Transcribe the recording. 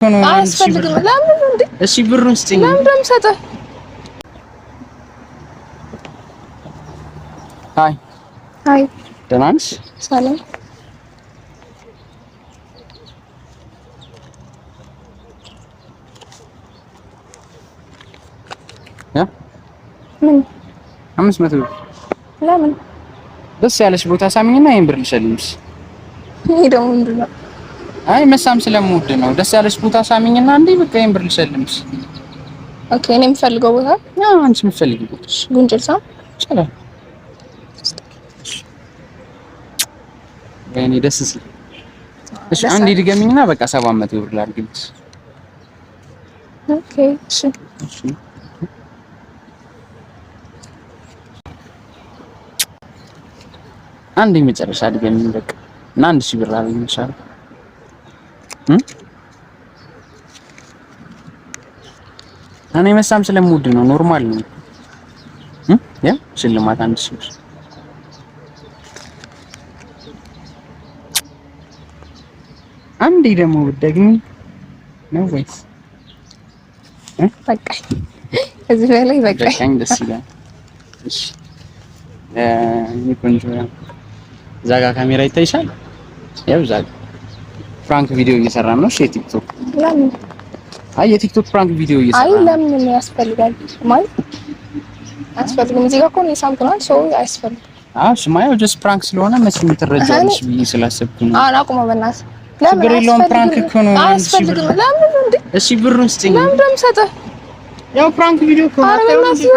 አያስፈልግም። ለምን እንዴ? እሺ ብሩን ስጪኝ። ለምን እንደምሰጠህ? ሃይ ሃይ፣ ደህና ነሽ? ሰላም። ያ ምን 500 ብር ለምን? ደስ ያለሽ ቦታ ሳሚኝና ይሄን ብር ልሸልምሽ። ይሄ ደግሞ ምንድን ነው? አይ መሳም ስለምወድ ነው። ደስ ያለሽ ቦታ ሳሚኝና እንዴ በቃ ይሄን ብር ልሸልምሽ። ኦኬ፣ እኔ የምፈልገው ቦታ? አዎ አንቺ የምትፈልጊው ቦታ። ጉንጭል ሳም ይችላል። ወይኔ ደስ ሲል። እሺ አንዴ ድገሚኝና በቃ 700 ብር ላድርግልሽ። ኦኬ እሺ እሺ አንዴ መጨረሻ ድገሚኝ በቃ እና 1000 ብር አልልሻለሁ። እኔ መሳም ስለምወድ ነው። ኖርማል ነው። ያ ሽልማት 1000 ብር። አንዴ ደግሞ ብትደግሚ ነው ወይስ በቃ እዚህ በላይ በቃኝ። ደስ ይላል። እሺ ቆንጆ እዛ ጋር ካሜራ ይታይሻል። ያው እዛ ፍራንክ ቪዲዮ እየሰራን ነው። እሺ የቲክቶክ ለምን? አይ የቲክቶክ ፍራንክ ቪዲዮ እየሰራን አይ ለምን ያስፈልጋል? ማለት አያስፈልግም። እዚህ ጋር እኮ ነው ሳምፕሏን ሰው አያስፈልግም። አዎ ሽማያው ጀስት ፍራንክ ስለሆነ መቼም ትረጃለሽ ብዬ ስላሰብኩ ነው። አቁመው በእናትህ። ለምን ችግር የለውም። ፍራንክ እኮ ነው። አያስፈልግም። ለምን እንዴ? እሺ ብሩን ስጪኝ። ለምን እንደምሰጠህ? ያው ፍራንክ ቪዲዮ እኮ ነው። አረ በእናትህ